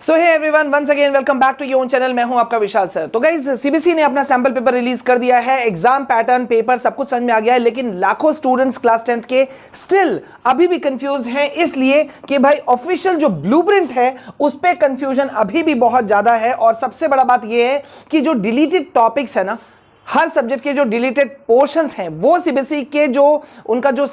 So hey everyone, once again welcome back to your own channel. मैं हूं आपका Vishal sir. तो गाइस, सीबीएसई ने अपना सैंपल पेपर रिलीज कर दिया है। एग्जाम पैटर्न, पेपर सब कुछ समझ में आ गया है, लेकिन लाखों स्टूडेंट्स क्लास 10th के स्टिल अभी भी कंफ्यूज्ड हैं, इसलिए कि भाई ऑफिशियल जो ब्लूप्रिंट है उस पे कंफ्यूजन अभी भी बहुत ज्यादा है। और सबसे बड़ा बात यह है कि जो डिलीटेड टॉपिक्स है ना, हर सब्जेक्ट के जो डिलीटेड पोर्शंस हैं वो सीबीएसई के जो उनका जो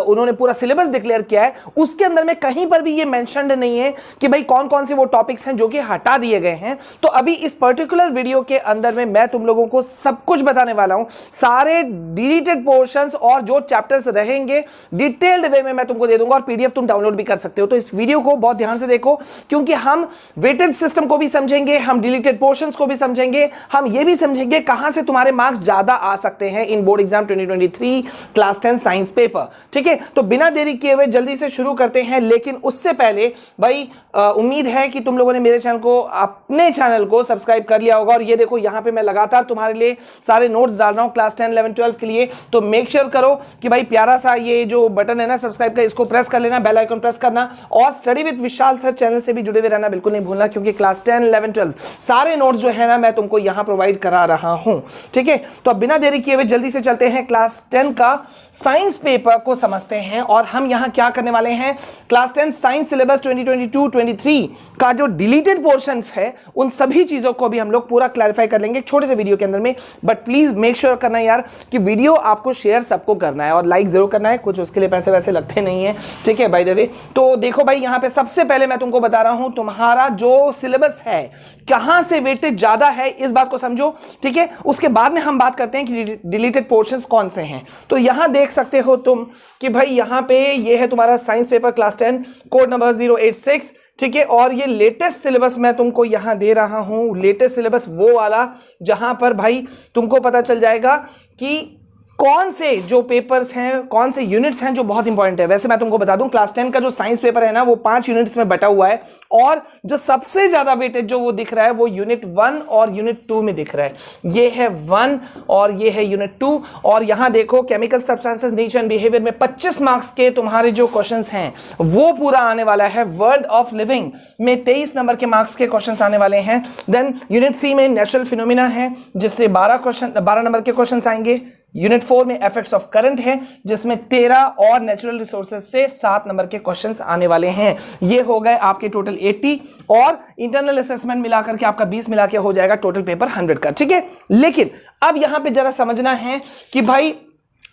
उन्होंने पूरा सिलेबस डिक्लेयर किया है उसके अंदर में कहीं पर भी ये मेंशन्ड नहीं है कि भाई कौन कौन से वो टॉपिक्स हैं जो कि हटा दिए गए हैं। तो अभी इस पर्टिकुलर वीडियो के अंदर में मैं तुम लोगों को सब कुछ बताने वाला हूं, सारे डिलीटेड पोर्शंस और जो चैप्टर्स रहेंगे डिटेल्ड वे में मैं तुमको दे दूंगा, और पीडीएफ तुम डाउनलोड भी कर सकते हो। तो इस वीडियो को बहुत ध्यान से देखो, क्योंकि हम वेटेड सिस्टम को भी समझेंगे, हम डिलीटेड पोर्शंस को भी समझेंगे, हम ये भी समझेंगे कहां से तुम्हारे मार्क्स ज्यादा आ सकते हैं इन board exam 2023 class 10 science paper. ठीक है, तो बिना देरी किए हुए जल्दी से शुरू करते हैं। लेकिन उससे पहले भाई उम्मीद है कि तुम लोगों ने मेरे चैनल को, अपने चैनल को सब्सक्राइब कर लिया होगा। और ये देखो, यहां पे मैं लगातार तुम्हारे लिए सारे नोट्स डाल रहा हूं क्लास 10, 11, 12 के लिए। तो मेक श्योर करो कि भाई प्यारा सा ये जो बटन है ना सब्सक्राइब का, इसको प्रेस कर लेना, बेल आइकन प्रेस करना, और study with Vishal sir channel से भी जुड़े हुए रहना बिल्कुल नहीं भूलना, क्योंकि क्लास 10, 11, 12 सारे नोट्स जो है ना मैं तुमको यहां प्रोवाइड करा रहा हूं। ठीक है, तो अब बिना देरी किए हुए जल्दी से चलते हैं क्लास 10 का साइंस पेपर को समझते हैं। और हम यहां क्या करने वाले हैं, क्लास 10 साइंस सिलेबस 2022-23 का जो डिलीटेड पोर्शन है उन सभी चीजों को भी हम लोग पूरा क्लैरिफाई कर लेंगे छोटे से वीडियो के अंदर में। बट प्लीज मेक श्योर करना यार कि वीडियो आपको शेयर सबको करना है और लाइक जरूर करना है, कुछ उसके लिए पैसे वैसे लगते नहीं है। ठीक है, बाय द वे। तो देखो भाई, यहां पे सबसे पहले मैं तुमको बता रहा हूं तुम्हारा जो सिलेबस है कहां से वेटेज ज्यादा है, इस बात को समझो। ठीक है, उसके बाद में हम बात करते हैं कि डिलीटेड पोर्शंस कौन से हैं। तो यहां देख सकते हो तुम कि भाई यहां पे ये है तुम्हारा science paper class 10 code number 086। ठीक है, और ये लेटेस्ट सिलेबस मैं तुमको यहां दे रहा हूं। लेटेस्ट सिलेबस वो वाला जहां पर भाई तुमको पता चल जाएगा कि कौन से जो पेपर्स हैं, कौन से यूनिट्स हैं जो बहुत इंपॉर्टेंट है। वैसे मैं तुमको बता दूं, क्लास 10 का जो साइंस पेपर है ना वो 5 यूनिट्स में बटा हुआ है, और जो सबसे ज्यादा वेटेज जो वो दिख रहा है वो यूनिट 1 और यूनिट 2 में दिख रहा है। ये है 1 और ये है यूनिट 2। और यहां देखो, chemical substances, nature and behaviour में 25 मार्क्स के तुम्हारे जो क्वेश्चन हैं वो पूरा आने वाला है। वर्ल्ड ऑफ लिविंग में 23 नंबर के मार्क्स के क्वेश्चन आने वाले हैं। देन यूनिट 3 में नेचुरल फिनोमिना है जिससे 12 नंबर के क्वेश्चन आएंगे। यूनिट 4 में इफेक्ट्स ऑफ करंट है जिसमें 13 और नेचुरल रिसोर्सेज से 7 नंबर के क्वेश्चंस आने वाले हैं। ये हो गए आपके टोटल 80, और इंटरनल असेसमेंट मिलाकर के आपका 20 मिला के हो जाएगा टोटल पेपर 100 का। ठीक है, लेकिन अब यहां पे जरा समझना है कि भाई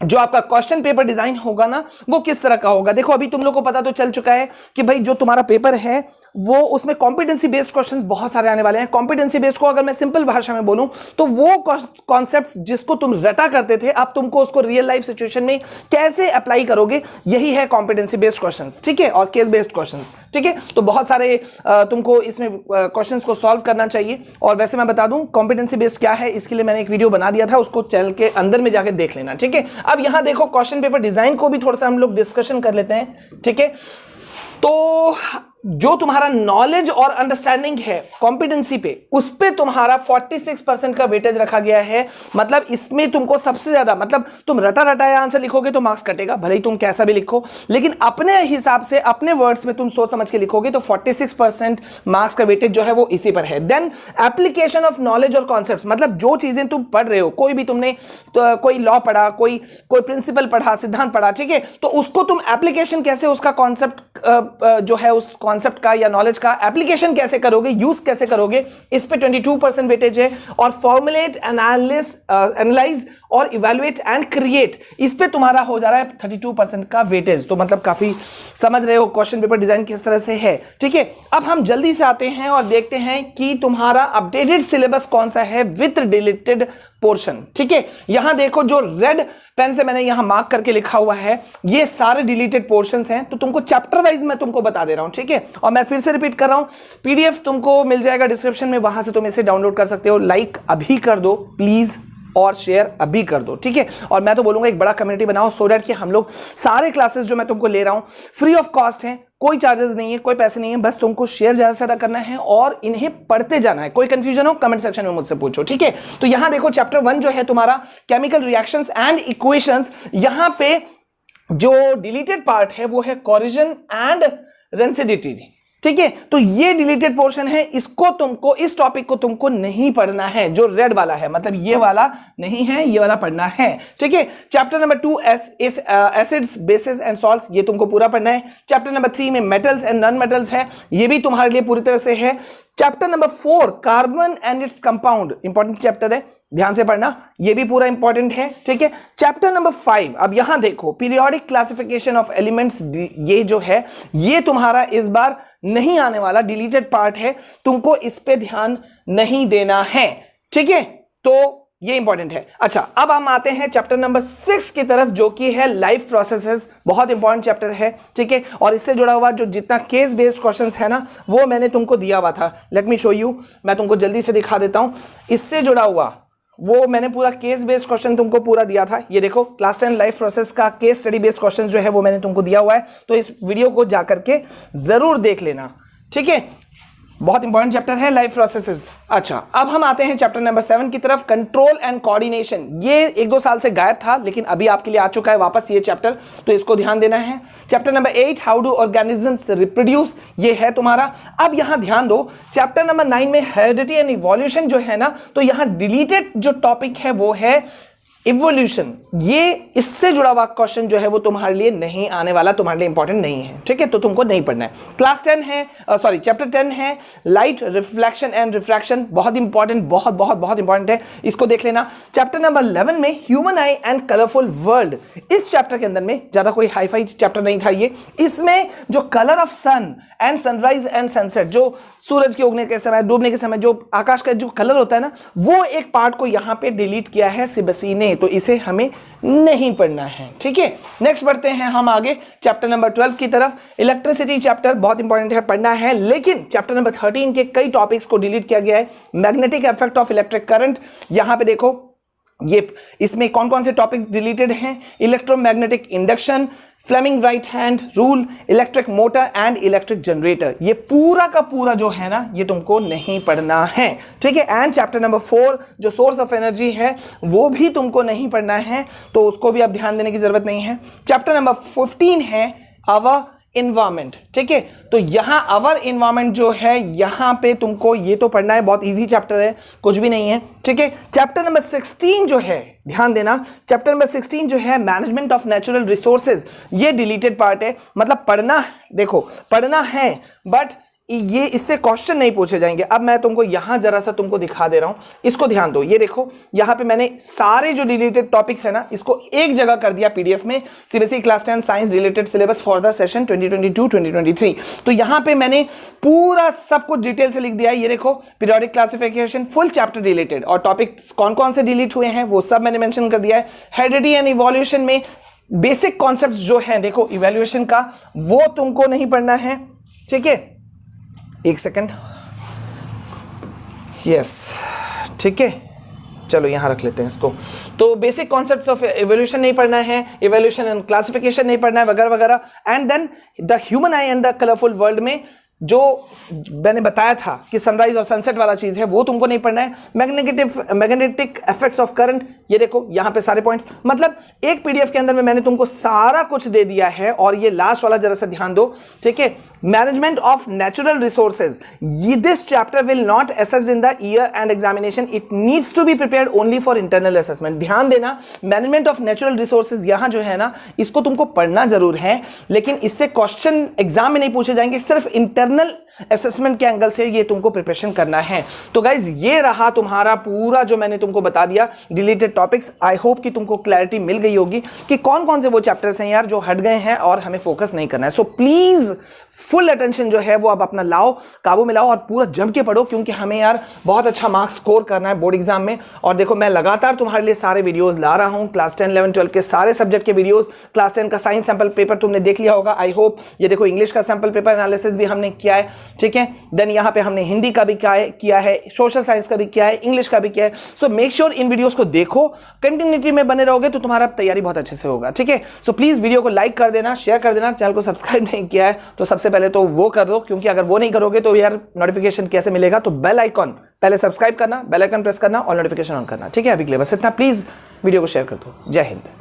जो आपका क्वेश्चन पेपर डिजाइन होगा ना वो किस तरह का होगा। देखो, अभी तुम लोग को पता तो चल चुका है कि भाई जो तुम्हारा पेपर है वो उसमें कॉम्पिटेंसी बेस्ड क्वेश्चंस बहुत सारे आने वाले हैं। कॉम्पिटेंसी बेस्ड को अगर मैं सिंपल भाषा में बोलूं तो वो कॉन्सेप्ट्स जिसको तुम रटा करते थे, अब तुमको उसको रियल लाइफ सिचुएशन में कैसे अप्लाई करोगे, यही है कॉम्पिटेंसी बेस्ड क्वेश्चंस। ठीक है, और केस बेस्ड क्वेश्चंस। ठीक है, तो बहुत सारे तुमको इसमें क्वेश्चंस को सॉल्व करना चाहिए। और वैसे मैं बता दूं कॉम्पिटेंसी बेस्ड क्या है, इसके लिए मैंने एक वीडियो बना दिया था, उसको चैनल के अंदर में जाकर देख लेना। ठीक है, अब यहां देखो, क्वेश्चन पेपर डिजाइन को भी थोड़ा सा हम लोग डिस्कशन कर लेते हैं। ठीक है, तो जो तुम्हारा नॉलेज और अंडरस्टैंडिंग है कॉम्पिटेंसी पे, उस पे तुम्हारा 46% का वेटेज रखा गया है। मतलब इसमें तुमको सबसे ज्यादा, मतलब तुम रटा रटाया आंसर लिखोगे तो मार्क्स कटेगा, भले ही तुम कैसा भी लिखो, लेकिन अपने हिसाब से अपने वर्ड्स में तुम सोच समझ के लिखोगे तो 46% मार्क्स का वेटेज जो है वो इसी पर है। देन एप्लीकेशन ऑफ नॉलेज और कॉन्सेप्ट, मतलब जो चीजें तुम पढ़ रहे हो, कोई भी तुमने तो कोई लॉ पढ़ा, कोई प्रिंसिपल पढ़ा, सिद्धांत पढ़ा, ठीक है, तो उसको तुम एप्लीकेशन कैसे, उसका कॉन्सेप्ट जो है उस कॉन्सेप्ट का या नॉलेज का एप्लीकेशन कैसे करोगे, यूज कैसे करोगे, इस पे 22% वेटेज है। और फॉर्मुलेट, एनालाइज और इवैल्यूएट एंड क्रिएट, इस पे तुम्हारा हो जा रहा है 32% का वेटेज। तो मतलब काफी समझ रहे हो क्वेश्चन पेपर डिजाइन किस तरह से है। ठीक है, अब हम जल्दी से आते हैं और देखते हैं कि तुम्हारा अपडेटेड सिलेबस कौन सा है विथ डिलीटेड पोर्शन। ठीक है, यहां देखो, जो रेड पेन से मैंने यहां मार्क करके लिखा हुआ है ये सारे डिलीटेड पोर्शंस हैं। तो तुमको चैप्टर वाइज मैं तुमको बता दे रहा हूं। ठीक है, और मैं फिर से रिपीट कर रहा हूं, पीडीएफ तुमको मिल जाएगा डिस्क्रिप्शन में, वहां से तुम इसे डाउनलोड कर सकते हो। लाइक अभी कर दो प्लीज, और शेयर अभी कर दो। ठीक है, और मैं तो बोलूंगा एक बड़ा कम्युनिटी बनाओ, सो दैट कि हम लोग सारे क्लासेस जो मैं तुमको ले रहा हूं फ्री ऑफ कॉस्ट हैं, कोई चार्जेस नहीं है, कोई पैसे नहीं है, बस तुमको शेयर ज्यादा से ज्यादा करना है और इन्हें पढ़ते जाना है। कोई कंफ्यूजन हो कमेंट सेक्शन में मुझसे पूछो। ठीक है, तो यहां देखो, चैप्टर 1 जो है तुम्हारा केमिकल रिएक्शंस एंड इक्वेशंस, यहां पे जो डिलीटेड पार्ट है वो है कोरिजन एंड रेंसिडिटी। ठीक है, तो ये डिलीटेड पोर्शन है, इसको तुमको, इस टॉपिक को तुमको नहीं पढ़ना है, जो रेड वाला है, मतलब ये वाला नहीं है, ये वाला पढ़ना है। ठीक है, chapter number 2 acids bases and salts, ये तुमको पूरा पढ़ना है। चैप्टर नंबर 3 में मेटल्स एंड नॉन मेटल्स है, ये भी तुम्हारे लिए पूरी तरह से है। Chapter number 4 carbon and its compound, important chapter है, ध्यान से पढ़ना, ये भी पूरा इंपॉर्टेंट है। ठीक है, चैप्टर नंबर 5, अब यहां देखो पीरियोडिक क्लासिफिकेशन ऑफ एलिमेंट्स, ये जो है ये तुम्हारा इस बार नहीं आने वाला, डिलीटेड पार्ट है, तुमको इस पे ध्यान नहीं देना है। ठीक है, तो ये इंपॉर्टेंट है। अच्छा, अब हम आते हैं चैप्टर नंबर 6 की तरफ, जो कि है लाइफ प्रोसेसेस, बहुत इंपॉर्टेंट चैप्टर है। ठीक है, और इससे जुड़ा हुआ जो जितना केस बेस्ड क्वेश्चंस है ना, वो मैंने तुमको दिया हुआ था। लेट मी शो यू, मैं तुमको जल्दी से दिखा देता हूं। इससे जुड़ा हुआ वो मैंने पूरा केस बेस्ड क्वेश्चन तुमको पूरा दिया था। ये देखो, क्लास 10 लाइफ प्रोसेस का केस स्टडी बेस्ड क्वेश्चन जो है वो मैंने तुमको दिया हुआ है, तो इस वीडियो को जाकर के जरूर देख लेना। ठीक है, बहुत इंपॉर्टेंट चैप्टर है लाइफ प्रोसेसेस। अच्छा, अब हम आते हैं चैप्टर नंबर 7 की तरफ, कंट्रोल एंड कोऑर्डिनेशन। ये 1-2 साल से गायब था, लेकिन अभी आपके लिए आ चुका है वापस ये चैप्टर, तो इसको ध्यान देना है। Chapter number 8 how do organisms reproduce, ये है तुम्हारा। अब यहां ध्यान दो, चैप्टर नंबर 9 में हेरिडिटी एंड इवोल्यूशन जो है ना, तो यहां डिलीटेड जो टॉपिक है वो है इवोल्यूशन। ये इससे जुड़ा हुआ क्वेश्चन जो है वो तुम्हारे लिए नहीं आने वाला, तुम्हारे लिए इंपॉर्टेंट नहीं है। ठीक है, तो तुमको नहीं पढ़ना है। क्लास 10 है, सॉरी चैप्टर 10 है लाइट रिफ्लेक्शन एंड रिफ्रैक्शन, बहुत इंपॉर्टेंट, बहुत बहुत बहुत इंपॉर्टेंट है, इसको देख लेना। चैप्टर नंबर 11 में human eye and colourful world, इस चैप्टर के अंदर में ज्यादा कोई हाई फाई चैप्टर नहीं था ये। इसमें जो colour of sun and sunrise and sunset, जो सूरज के उगने के समय, डूबने के समय जो आकाश का जो कलर होता है ना, वो एक पार्ट को यहां पे डिलीट किया है सीबीएसई ने, तो इसे हमें नहीं पढ़ना है। ठीक है, नेक्स्ट बढ़ते हैं हम आगे चैप्टर नंबर 12 की तरफ। इलेक्ट्रिसिटी चैप्टर बहुत इंपॉर्टेंट है, पढ़ना है, लेकिन चैप्टर नंबर 13 के कई टॉपिक्स को डिलीट किया गया है। Magnetic effect of electric current, यहां पे देखो ये इसमें कौन कौन से टॉपिक्स डिलीटेड हैं, electromagnetic induction, Fleming right hand rule, electric motor and electric generator, ये पूरा का पूरा जो है ना, ये तुमको नहीं पढ़ना है। ठीक है, एंड चैप्टर नंबर 4 जो सोर्स ऑफ एनर्जी है वो भी तुमको नहीं पढ़ना है, तो उसको भी अब ध्यान देने की जरूरत नहीं है। चैप्टर नंबर 15 है आवर इन्वायरमेंट। ठीक है, तो यहां अवर इन्वायरमेंट जो है, यहां पे तुमको ये तो पढ़ना है, बहुत इजी चैप्टर है, कुछ भी नहीं है। ठीक है, चैप्टर नंबर 16 जो है, ध्यान देना, चैप्टर नंबर 16 जो है मैनेजमेंट ऑफ नेचुरल रिसोर्सेज, ये डिलीटेड पार्ट है, मतलब पढ़ना, देखो पढ़ना है, बट ये इससे क्वेश्चन नहीं पूछे जाएंगे। अब मैं तुमको यहां जरा सा तुमको दिखा दे रहा हूं, इसको ध्यान दो। ये देखो, यहां पे मैंने सारे जो रिलेटेड टॉपिक्स है ना, इसको एक जगह कर दिया पीडीएफ में, CBSE class 10 science related syllabus for the session 2022-2023। तो यहां पे मैंने पूरा सब कुछ डिटेल से लिख दिया है। ये देखो, periodic classification full chapter related, और टॉपिक्स कौन कौन से डिलीट हुए हैं वो सब मैंने मेंशन कर दिया है। हेरिडिटी एंड इवोल्यूशन में बेसिक कॉन्सेप्ट्स जो हैं, देखो इवोल्यूशन का, वो तुमको नहीं पढ़ना है। ठीक है, एक सेकंड, यस, ठीक है, चलो यहां रख लेते हैं इसको। तो बेसिक कॉन्सेप्ट्स ऑफ इवोल्यूशन नहीं पढ़ना है, इवोल्यूशन एंड क्लासिफिकेशन नहीं पढ़ना है, वगैरह वगैरह। And then the human eye and the colourful world में जो मैंने बताया था कि सनराइज और सनसेट वाला चीज है, वो तुमको नहीं पढ़ना है। मैग्नेटिक इफेक्ट्स ऑफ करंट, ये देखो यहां पे सारे पॉइंट्स, मतलब एक पीडीएफ के अंदर में मैंने तुमको सारा कुछ दे दिया है। और ये लास्ट वाला जरा सा ध्यान दो, ठीक है, management of natural resources, this chapter will not assessed in the year end examination, it needs to be prepared only for internal assessment. ध्यान देना, मैनेजमेंट ऑफ नेचुरल रिसोर्सेज यहां जो है ना, इसको तुमको पढ़ना जरूर है, लेकिन इससे क्वेश्चन एग्जाम में नहीं पूछे जाएंगे, सिर्फ इंटरनल असेसमेंट के एंगल से ये तुमको प्रिपरेशन करना है। तो गाइज, ये रहा तुम्हारा पूरा जो मैंने तुमको बता दिया डिलीटेड टॉपिक्स। आई होप कि तुमको क्लैरिटी मिल गई होगी कि कौन कौन से वो चैप्टर्स हैं यार जो हट गए हैं और हमें फोकस नहीं करना है। सो प्लीज फुल अटेंशन जो है वो अब अपना लाओ, काबू में लाओ और पूरा जम के पढ़ो, क्योंकि हमें यार बहुत अच्छा मार्क्स स्कोर करना है बोर्ड एग्जाम में। और देखो, मैं लगातार तुम्हारे लिए सारे वीडियोस ला रहा हूं, क्लास 10, 11, 12 के सारे सब्जेक्ट के वीडियोस। क्लास 10 का साइंस सैंपल पेपर तुमने देख लिया होगा, आई होप। ये देखो, इंग्लिश का सैंपल पेपर एनालिसिस भी हमने किया है, ठीक है। देन यहां पे हमने हिंदी का भी किया है, सोशल साइंस का भी किया है, इंग्लिश का भी किया है। So make sure in videos को देखो, कंटिन्यूटी में बने रहोगे तो तुम्हारा तैयारी बहुत अच्छे से होगा, ठीक है। सो प्लीज वीडियो को लाइक कर देना, शेयर कर देना, चैनल को सब्सक्राइब नहीं किया है तो सबसे पहले तो वो कर दो, क्योंकि अगर वो नहीं करोगे तो यार नोटिफिकेशन कैसे मिलेगा। तो बेल आइकॉन पहले सब्सक्राइब करना, बेल आइकन प्रेस करना और नोटिफिकेशन ऑन करना, ठीक है। अभी के लिए बस इतना, प्लीज वीडियो को शेयर कर दो। जय हिंद।